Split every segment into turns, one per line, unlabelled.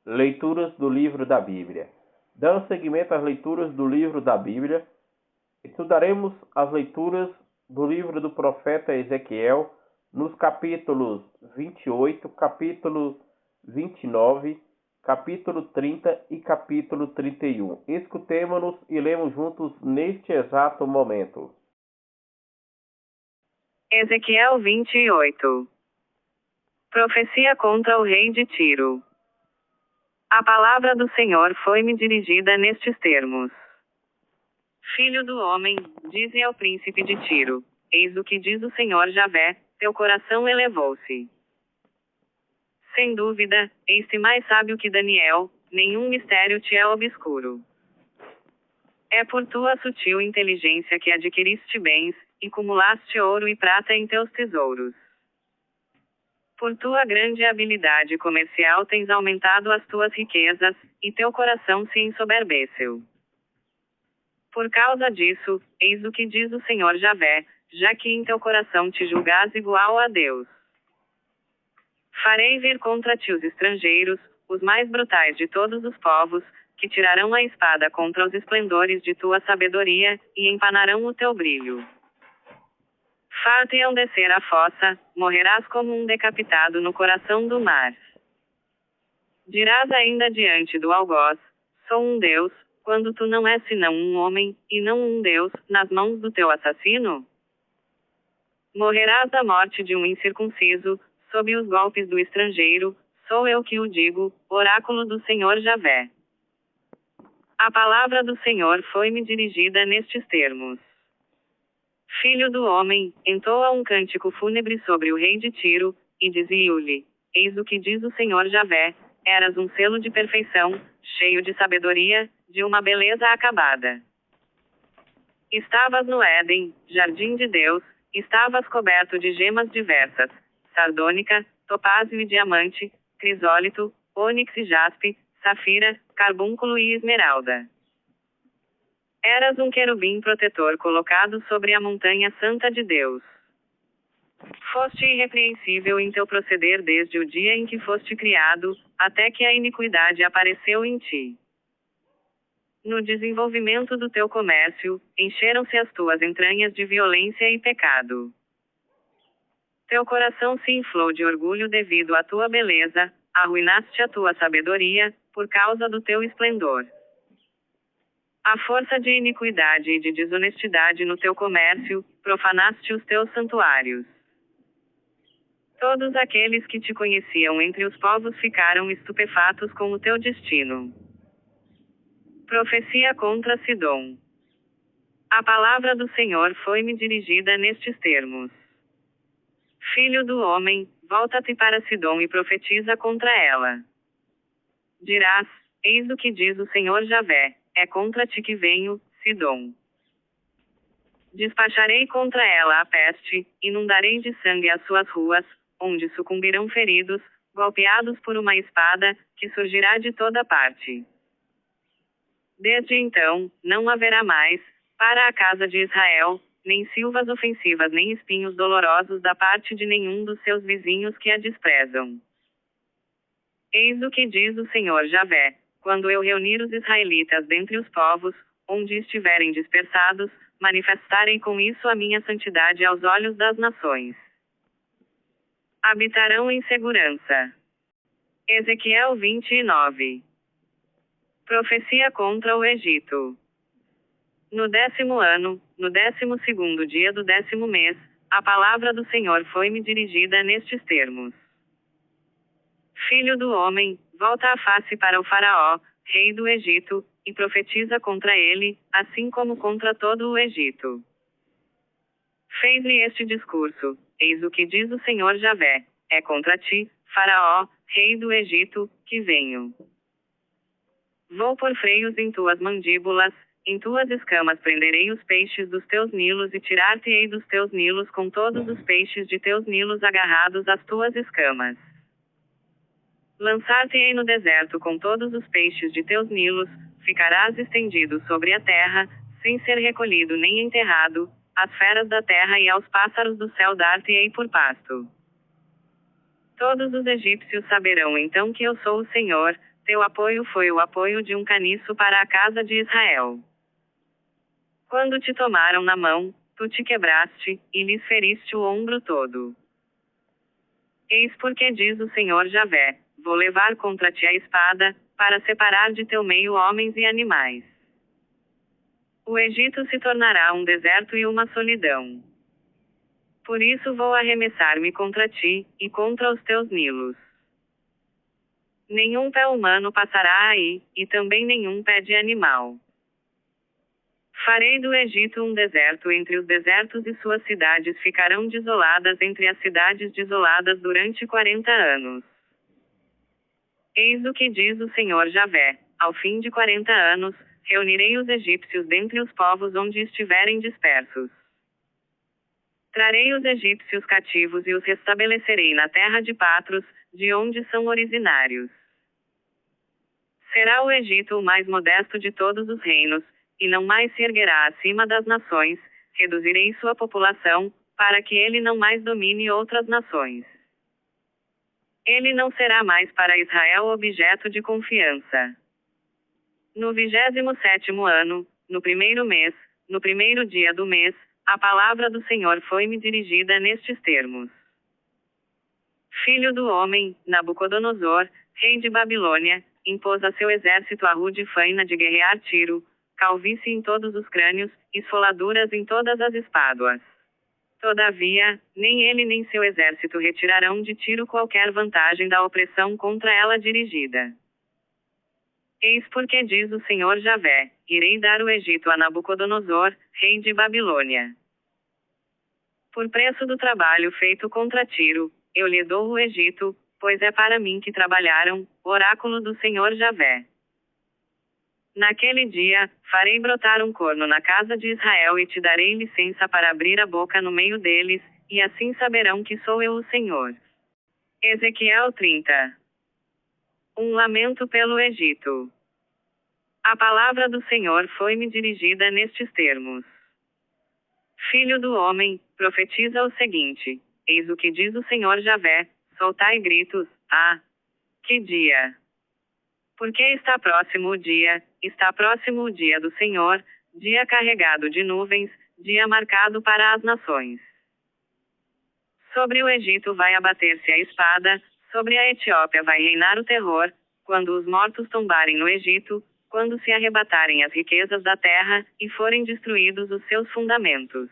Leituras do livro da Bíblia. Dando seguimento às leituras do livro da Bíblia, estudaremos as leituras do livro do profeta Ezequiel nos capítulos 28, capítulo 29, capítulo 30 e capítulo 31. Escutemo-nos e lemos juntos neste exato momento.
Ezequiel 28. Profecia contra o rei de Tiro. A palavra do Senhor foi-me dirigida nestes termos. Filho do homem, dize ao príncipe de Tiro: eis o que diz o Senhor Javé, teu coração elevou-se. Sem dúvida, eis-te mais sábio que Daniel, nenhum mistério te é obscuro. É por tua sutil inteligência que adquiriste bens, e cumulaste ouro e prata em teus tesouros. Por tua grande habilidade comercial tens aumentado as tuas riquezas, e teu coração se ensoberbeceu. Por causa disso, eis o que diz o Senhor Javé, já que em teu coração te julgas igual a Deus. Farei vir contra ti os estrangeiros, os mais brutais de todos os povos, que tirarão a espada contra os esplendores de tua sabedoria, e empanarão o teu brilho. Far-te-ão descer a fossa, morrerás como um decapitado no coração do mar. Dirás ainda diante do algoz: sou um Deus, quando tu não és senão um homem, e não um Deus, nas mãos do teu assassino? Morrerás da morte de um incircunciso, sob os golpes do estrangeiro, sou eu que o digo, oráculo do Senhor Javé. A palavra do Senhor foi-me dirigida nestes termos. Filho do homem, entoa um cântico fúnebre sobre o rei de Tiro, e dizia-lhe: eis o que diz o Senhor Javé, eras um selo de perfeição, cheio de sabedoria, de uma beleza acabada. Estavas no Éden, jardim de Deus, estavas coberto de gemas diversas, sardônica, topázio e diamante, crisólito, ônix e jaspe, safira, carbúnculo e esmeralda. Eras um querubim protetor colocado sobre a montanha santa de Deus. Foste irrepreensível em teu proceder desde o dia em que foste criado, até que a iniquidade apareceu em ti. No desenvolvimento do teu comércio, encheram-se as tuas entranhas de violência e pecado. Teu coração se inflou de orgulho devido à tua beleza, arruinaste a tua sabedoria, por causa do teu esplendor. À força de iniquidade e de desonestidade no teu comércio, profanaste os teus santuários. Todos aqueles que te conheciam entre os povos ficaram estupefatos com o teu destino. Profecia contra Sidom. A palavra do Senhor foi-me dirigida nestes termos. Filho do homem, volta-te para Sidom e profetiza contra ela. Dirás: eis o que diz o Senhor Javé, é contra ti que venho, Sidom. Despacharei contra ela a peste, inundarei de sangue as suas ruas, onde sucumbirão feridos, golpeados por uma espada, que surgirá de toda parte. Desde então, não haverá mais, para a casa de Israel, nem silvas ofensivas nem espinhos dolorosos da parte de nenhum dos seus vizinhos que a desprezam. Eis o que diz o Senhor Javé, quando eu reunir os israelitas dentre os povos, onde estiverem dispersados, manifestarei com isso a minha santidade aos olhos das nações. Habitarão em segurança. Ezequiel 29. Profecia contra o Egito. No 10º ano, no 12º dia do 10º mês, a palavra do Senhor foi-me dirigida nestes termos. Filho do homem, volta a face para o faraó, rei do Egito, e profetiza contra ele, assim como contra todo o Egito. Fez-lhe este discurso: eis o que diz o Senhor Javé, é contra ti, faraó, rei do Egito, que venho. Vou pôr freios em tuas mandíbulas, em tuas escamas prenderei os peixes dos teus nilos e tirar-te-ei dos teus nilos com todos os peixes de teus nilos agarrados às tuas escamas. Lançar-te-ei no deserto com todos os peixes de teus nilos, ficarás estendido sobre a terra, sem ser recolhido nem enterrado, às feras da terra e aos pássaros do céu dar-te-ei por pasto. Todos os egípcios saberão então que eu sou o Senhor, Teu apoio foi o apoio de um caniço para a casa de Israel. Quando te tomaram na mão, tu te quebraste, e lhes feriste o ombro todo. Eis porque diz o Senhor Javé: vou levar contra ti a espada, para separar de teu meio homens e animais. O Egito se tornará um deserto e uma solidão. Por isso vou arremessar-me contra ti, e contra os teus nilos. Nenhum pé humano passará aí, e também nenhum pé de animal. Farei do Egito um deserto entre os desertos e suas cidades ficarão desoladas entre as cidades desoladas durante 40 anos. Eis o que diz o Senhor Javé: ao fim de 40 anos, reunirei os egípcios dentre os povos onde estiverem dispersos. Trarei os egípcios cativos e os restabelecerei na terra de Patros, de onde são originários. Será o Egito o mais modesto de todos os reinos, e não mais se erguerá acima das nações, reduzirei sua população, para que ele não mais domine outras nações. Ele não será mais para Israel objeto de confiança. No 27º ano, no primeiro mês, no primeiro dia do mês, a palavra do Senhor foi-me dirigida nestes termos. Filho do homem, Nabucodonosor, rei de Babilônia, impôs a seu exército a rude faina de guerrear Tiro, calvície em todos os crânios, esfoladuras em todas as espáduas. Todavia, nem ele nem seu exército retirarão de Tiro qualquer vantagem da opressão contra ela dirigida. Eis porque diz o Senhor Javé: irei dar o Egito a Nabucodonosor, rei de Babilônia. Por preço do trabalho feito contra Tiro, eu lhe dou o Egito, pois é para mim que trabalharam, oráculo do Senhor Javé. Naquele dia, farei brotar um corno na casa de Israel e te darei licença para abrir a boca no meio deles, e assim saberão que sou eu o Senhor. Ezequiel 30. Um lamento pelo Egito. A palavra do Senhor foi-me dirigida nestes termos. Filho do homem, profetiza o seguinte: eis o que diz o Senhor Javé: soltai gritos, ah! Que dia! Porque está próximo o dia do Senhor, dia carregado de nuvens, dia marcado para as nações. Sobre o Egito vai abater-se a espada, sobre a Etiópia vai reinar o terror, quando os mortos tombarem no Egito, quando se arrebatarem as riquezas da terra, e forem destruídos os seus fundamentos.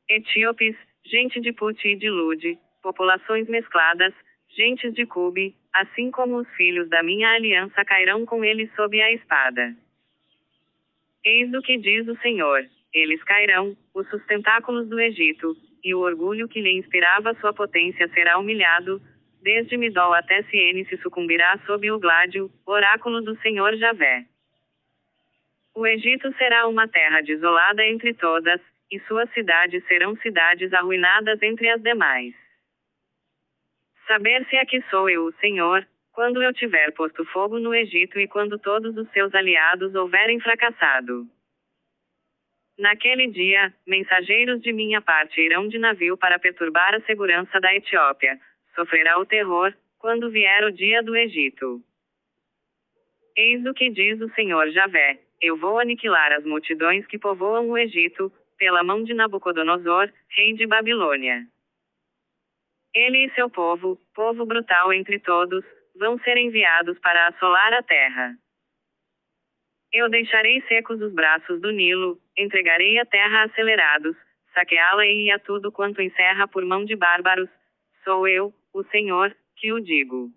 Etíopes, gente de Puti e de Lude, populações mescladas, gentes de Cube, assim como os filhos da minha aliança cairão com eles sob a espada. Eis o que diz o Senhor: eles cairão, os sustentáculos do Egito, e o orgulho que lhe inspirava sua potência será humilhado, desde Midol até Siene se sucumbirá sob o gládio, oráculo do Senhor Javé. O Egito será uma terra desolada entre todas, e suas cidades serão cidades arruinadas entre as demais. Saber-se é que sou eu o Senhor, quando eu tiver posto fogo no Egito e quando todos os seus aliados houverem fracassado. Naquele dia, mensageiros de minha parte irão de navio para perturbar a segurança da Etiópia. Sofrerá o terror, quando vier o dia do Egito. Eis o que diz o Senhor Javé: eu vou aniquilar as multidões que povoam o Egito, pela mão de Nabucodonosor, rei de Babilônia. Ele e seu povo, povo brutal entre todos, vão ser enviados para assolar a terra. Eu deixarei secos os braços do Nilo, entregarei a terra a acelerados, saqueá-la-ei a tudo quanto encerra por mão de bárbaros. Sou eu, o Senhor, que o digo.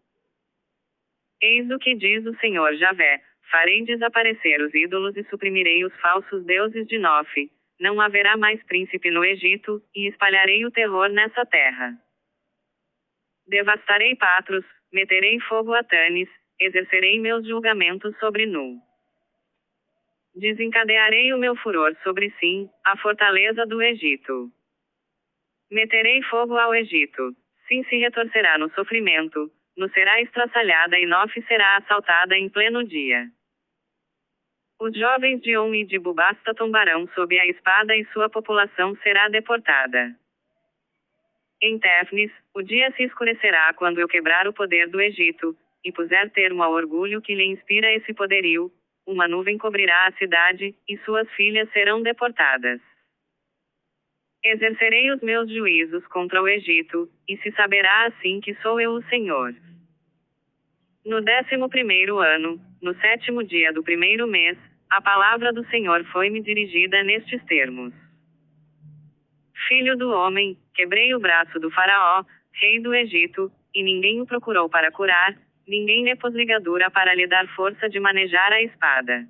Eis o que diz o Senhor Javé: farei desaparecer os ídolos e suprimirei os falsos deuses de Nofe. Não haverá mais príncipe no Egito, e espalharei o terror nessa terra. Devastarei Patros, meterei fogo a Tanis, exercerei meus julgamentos sobre Nu. Desencadearei o meu furor sobre Sim, a fortaleza do Egito. Meterei fogo ao Egito. Sim se retorcerá no sofrimento, Nu será estraçalhada e Nofe será assaltada em pleno dia. Os jovens de On e de Bubasta tombarão sob a espada e sua população será deportada. Em Tefnis, o dia se escurecerá quando eu quebrar o poder do Egito, e puser termo ao orgulho que lhe inspira esse poderio, uma nuvem cobrirá a cidade, e suas filhas serão deportadas. Exercerei os meus juízos contra o Egito, e se saberá assim que sou eu o Senhor. No 11º ano, no 7º dia do 1º mês, a palavra do Senhor foi-me dirigida nestes termos. Filho do homem, quebrei o braço do faraó, rei do Egito, e ninguém o procurou para curar, ninguém lhe pôs ligadura para lhe dar força de manejar a espada.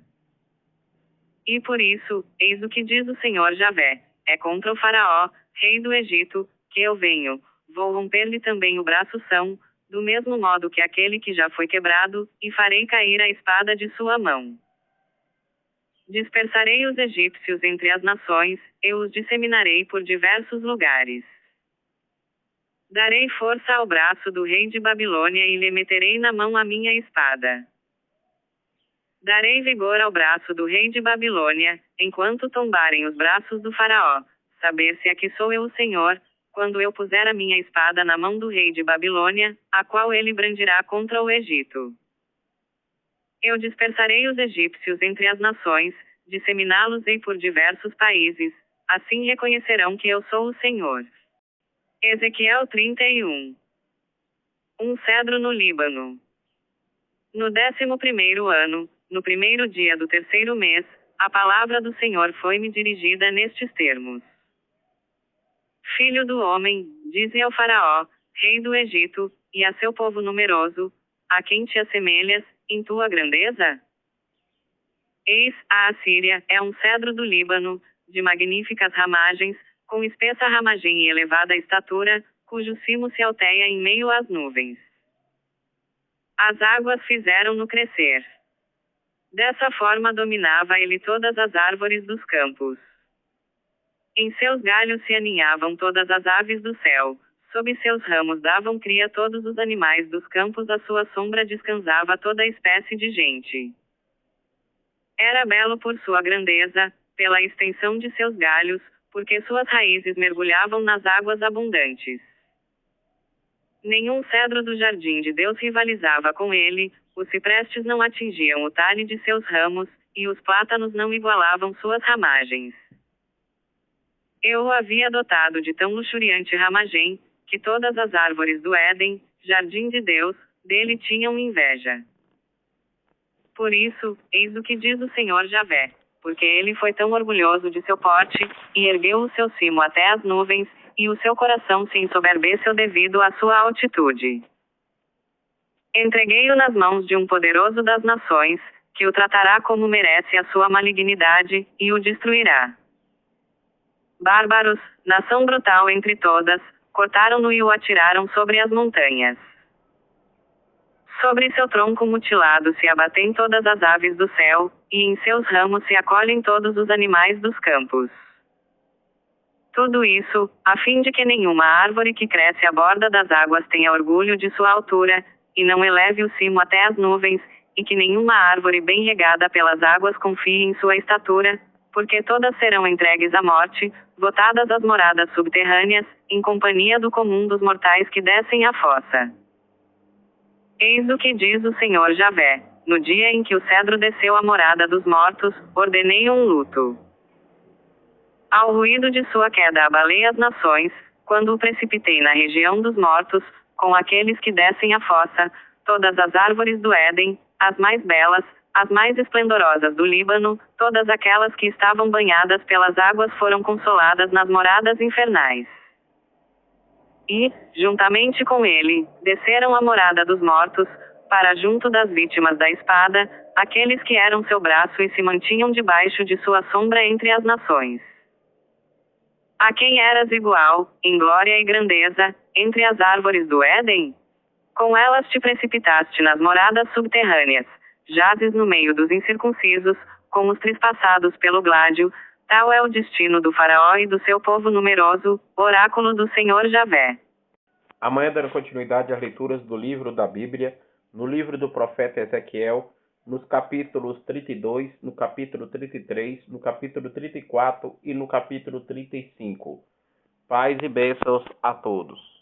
E por isso, eis o que diz o Senhor Javé, é contra o faraó, rei do Egito, que eu venho, vou romper-lhe também o braço são, do mesmo modo que aquele que já foi quebrado, e farei cair a espada de sua mão. Dispersarei os egípcios entre as nações, eu os disseminarei por diversos lugares. Darei força ao braço do rei de Babilônia e lhe meterei na mão a minha espada. Darei vigor ao braço do rei de Babilônia, enquanto tombarem os braços do faraó, saber-se é que sou eu o Senhor, quando eu puser a minha espada na mão do rei de Babilônia, a qual ele brandirá contra o Egito. Eu dispersarei os egípcios entre as nações, disseminá-los-ei por diversos países, assim reconhecerão que eu sou o Senhor. Ezequiel 31. Um cedro no Líbano. No 11º ano, no 1º dia do 3º mês, a palavra do Senhor foi-me dirigida nestes termos. Filho do homem, dize ao faraó, rei do Egito, e a seu povo numeroso, a quem te assemelhas, em tua grandeza? Eis, a Assíria, é um cedro do Líbano, de magníficas ramagens, com espessa ramagem e elevada estatura, cujo cimo se alteia em meio às nuvens. As águas fizeram-no crescer. Dessa forma dominava ele todas as árvores dos campos. Em seus galhos se aninhavam todas as aves do céu, sob seus ramos davam cria todos os animais dos campos, à sua sombra descansava toda espécie de gente. Era belo por sua grandeza, pela extensão de seus galhos, porque suas raízes mergulhavam nas águas abundantes. Nenhum cedro do jardim de Deus rivalizava com ele, os ciprestes não atingiam o talhe de seus ramos, e os plátanos não igualavam suas ramagens. Eu o havia dotado de tão luxuriante ramagem, que todas as árvores do Éden, jardim de Deus, dele tinham inveja. Por isso, eis o que diz o Senhor Javé, porque ele foi tão orgulhoso de seu porte, e ergueu o seu cimo até as nuvens, e o seu coração se ensoberbeceu devido à sua altitude. Entreguei-o nas mãos de um poderoso das nações, que o tratará como merece a sua malignidade, e o destruirá. Bárbaros, nação brutal entre todas, cortaram-no e o atiraram sobre as montanhas. Sobre seu tronco mutilado se abatem todas as aves do céu, e em seus ramos se acolhem todos os animais dos campos. Tudo isso, a fim de que nenhuma árvore que cresce à borda das águas tenha orgulho de sua altura, e não eleve o cimo até as nuvens, e que nenhuma árvore bem regada pelas águas confie em sua estatura, porque todas serão entregues à morte, botadas às moradas subterrâneas, em companhia do comum dos mortais que descem à fossa. Eis o que diz o Senhor Javé, no dia em que o cedro desceu à morada dos mortos, ordenei um luto. Ao ruído de sua queda abalei as nações, quando o precipitei na região dos mortos, com aqueles que descem à fossa, todas as árvores do Éden, as mais belas, as mais esplendorosas do Líbano, todas aquelas que estavam banhadas pelas águas foram consoladas nas moradas infernais. E, juntamente com ele, desceram à morada dos mortos, para junto das vítimas da espada, aqueles que eram seu braço e se mantinham debaixo de sua sombra entre as nações. A quem eras igual, em glória e grandeza, entre as árvores do Éden? Com elas te precipitaste nas moradas subterrâneas, jazes no meio dos incircuncisos, como os trespassados pelo gládio, tal é o destino do faraó e do seu povo numeroso, oráculo do Senhor Javé.
Amanhã dando continuidade às leituras do livro da Bíblia, no livro do profeta Ezequiel, nos capítulos 32, no capítulo 33, no capítulo 34 e no capítulo 35. Paz e bênçãos a todos.